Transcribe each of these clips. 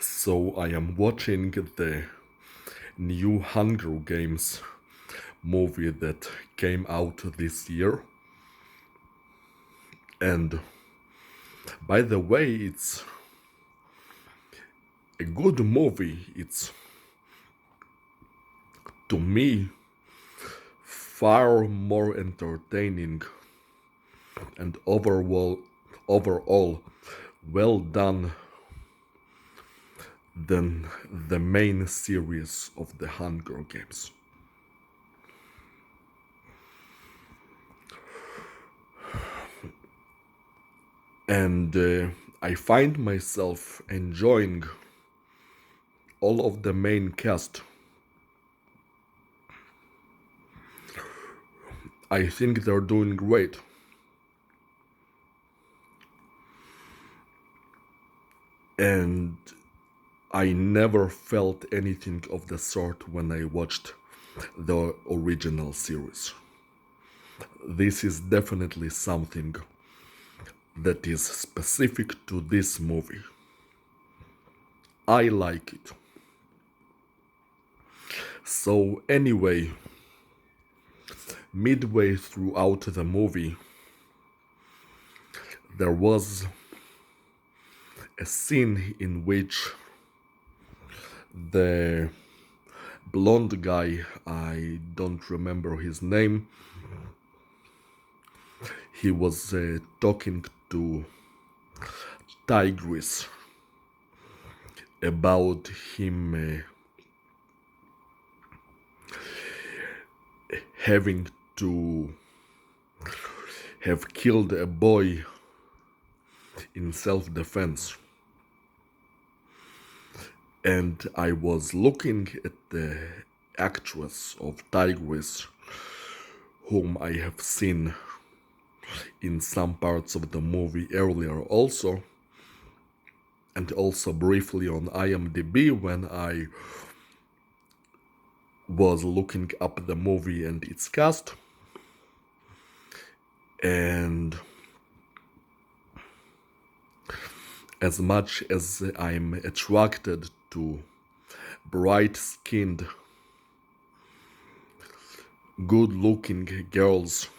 So I am watching the new Hunger Games movie that came out this year. And by the way, it's a good movie. It's, to me, far more entertaining and overall well done than the main series of the Hunger Games. And I find myself enjoying all of the main cast. I think they're doing great. And I never felt anything of the sort when I watched the original series. This is definitely something that is specific to this movie. I like it. So, anyway, midway throughout the movie, there was a scene in which the blonde guy, I don't remember his name, he was talking to Tigris about him having to have killed a boy in self-defense. And I was looking at the actress of Tigris, whom I have seen in some parts of the movie earlier also, and also briefly on IMDb when I was looking up the movie and its cast. And as much as I'm attracted to bright-skinned, good-looking girls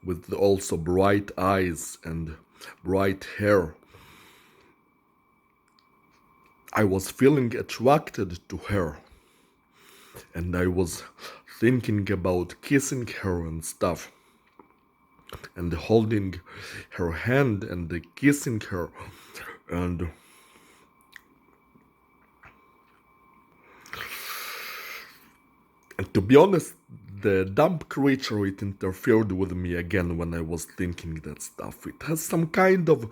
with also bright eyes and bright hair, I was feeling attracted to her, and I was thinking about kissing her and stuff, and holding her hand and kissing her, and to be honest, the dumb creature, it interfered with me again when I was thinking that stuff. It has some kind of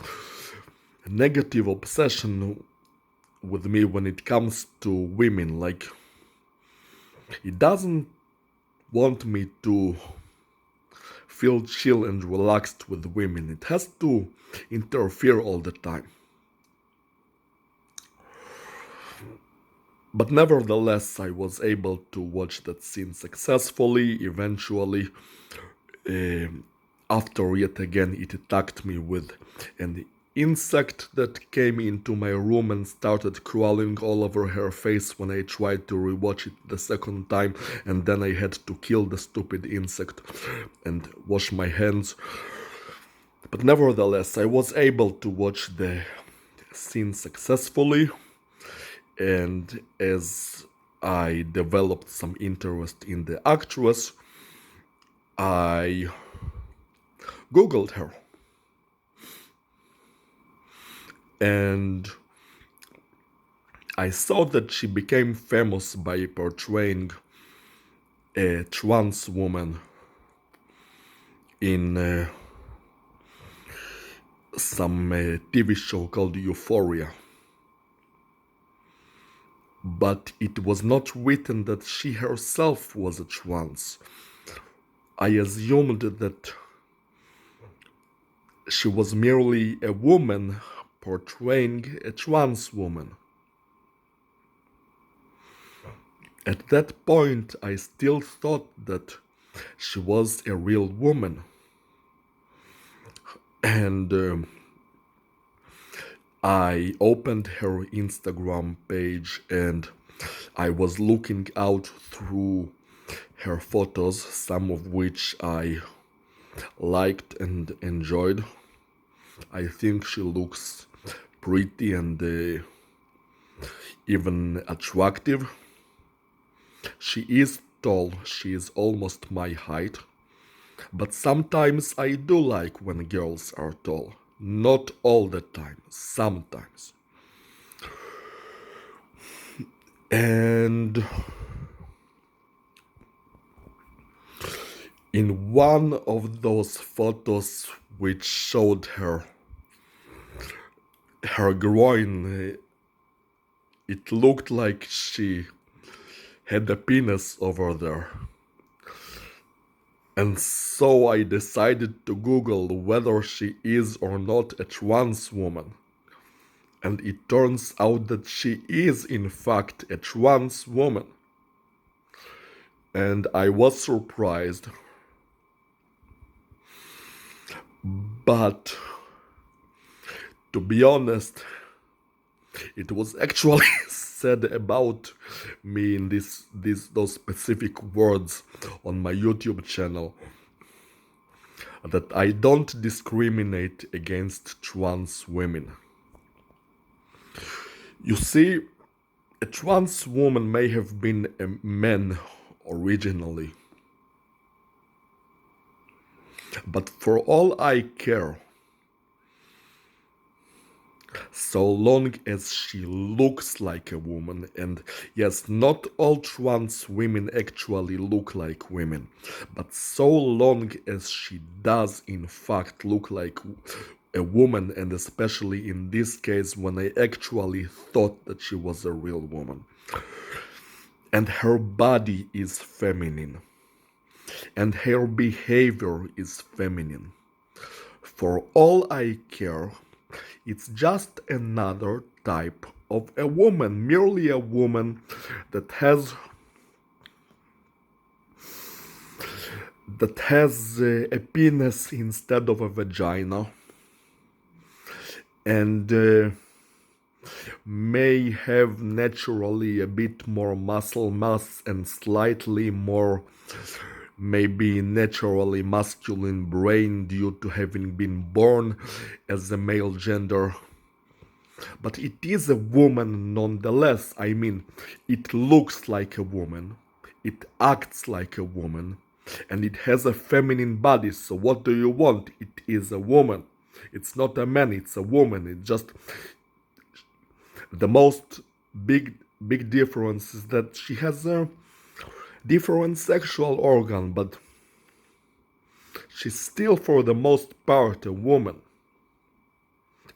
negative obsession with me when it comes to women. Like, it doesn't want me to feel chill and relaxed with women. It has to interfere all the time. But nevertheless, I was able to watch that scene successfully. Eventually, after yet again it attacked me with an insect that came into my room and started crawling all over her face when I tried to rewatch it the second time, and then I had to kill the stupid insect and wash my hands. But nevertheless, I was able to watch the scene successfully, and as I developed some interest in the actress, I Googled her. And I saw that she became famous by portraying a trans woman in some TV show called Euphoria. But it was not written that she herself was a trans. I assumed that she was merely a woman portraying a trans woman. At that point, I still thought that she was a real woman. And I opened her Instagram page and I was looking out through her photos, some of which I liked and enjoyed. I think she looks pretty and even attractive. She is tall, she is almost my height, but sometimes I do like when girls are tall. Not all the time, sometimes. And in one of those photos which showed her groin, it looked like she had a penis over there. And so I decided to Google whether she is or not a trans woman. And it turns out that she is in fact a trans woman. And I was surprised. But to be honest, it was actually said about me in those specific words on my YouTube channel that I don't discriminate against trans women. You see, a trans woman may have been a man originally, but for all I care, so long as she looks like a woman, and yes, not all trans women actually look like women, but so long as she does in fact look like a woman, and especially in this case when I actually thought that she was a real woman, and her body is feminine, and her behavior is feminine. For all I care, it's just another type of a woman, merely a woman that has a penis instead of a vagina, and may have naturally a bit more muscle mass and slightly more maybe naturally masculine brain due to having been born as a male gender. But it is a woman nonetheless. I mean, it looks like a woman, it acts like a woman, and it has a feminine body. So what do you want? It is a woman. It's not a man, it's a woman. It's just the most big difference is that she has a different sexual organ, but she's still for the most part a woman,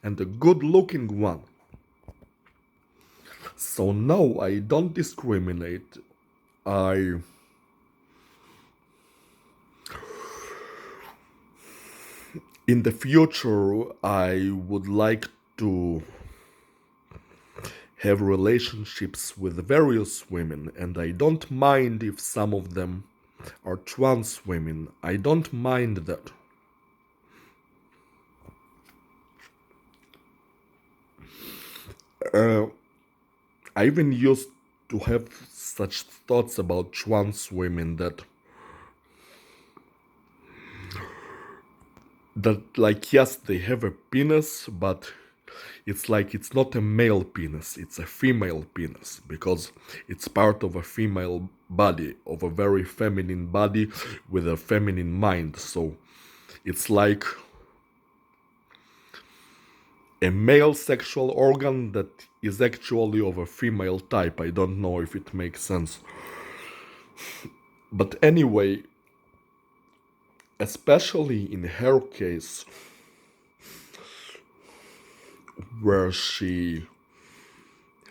and a good looking one. So no, I don't discriminate. I in the future I would like to have relationships with various women, and I don't mind if some of them are trans women. I don't mind that. I even used to have such thoughts about trans women that like, yes, they have a penis, but it's like it's not a male penis, it's a female penis, because it's part of a female body, of a very feminine body with a feminine mind. So it's like a male sexual organ that is actually of a female type. I don't know if it makes sense. But anyway, especially in her case, where she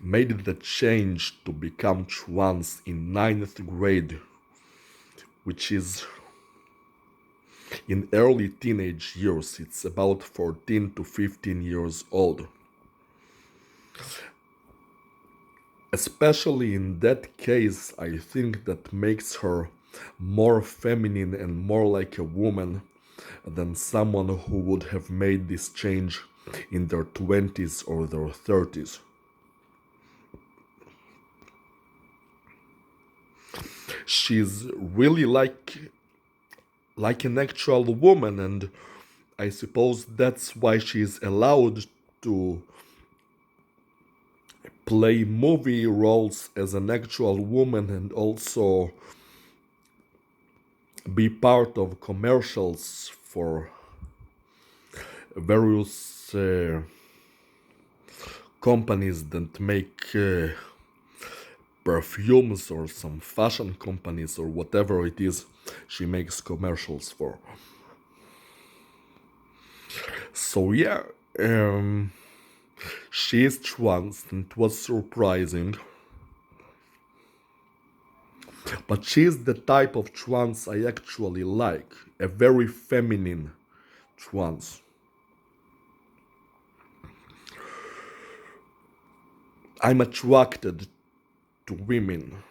made the change to become trans in 9th grade, which is in early teenage years. It's about 14 to 15 years old. Especially in that case, I think that makes her more feminine and more like a woman than someone who would have made this change in their 20s or their 30s. She's really like an actual woman, and I suppose that's why she's allowed to play movie roles as an actual woman and also be part of commercials for various companies that make perfumes or some fashion companies or whatever it is she makes commercials for. So yeah, she is trans and it was surprising. But she is the type of trans I actually like, a very feminine trans. I'm attracted to women.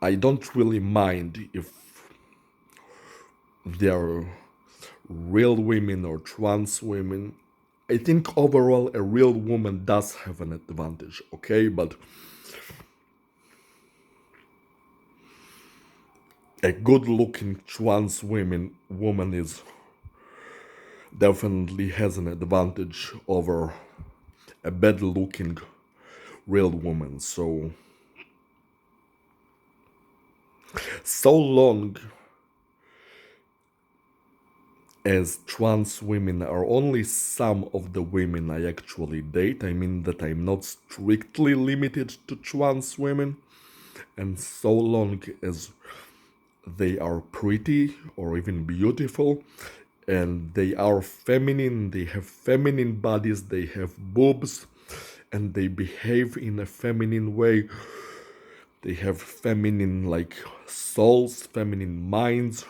I don't really mind if they're real women or trans women. I think overall a real woman does have an advantage, okay? But a good looking trans woman is definitely has an advantage over a bad looking real woman. So long as trans women are only some of the women I actually date, I mean that I'm not strictly limited to trans women, and so long as they are pretty or even beautiful, and they are feminine, they have feminine bodies, they have boobs, and they behave in a feminine way, they have feminine like souls, feminine minds,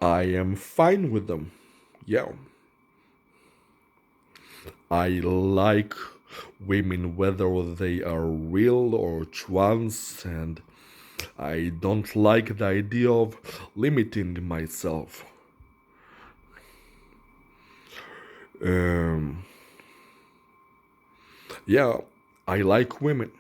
I am fine with them. Yeah. I like women whether they are real or trans, and I don't like the idea of limiting myself. Yeah, I like women.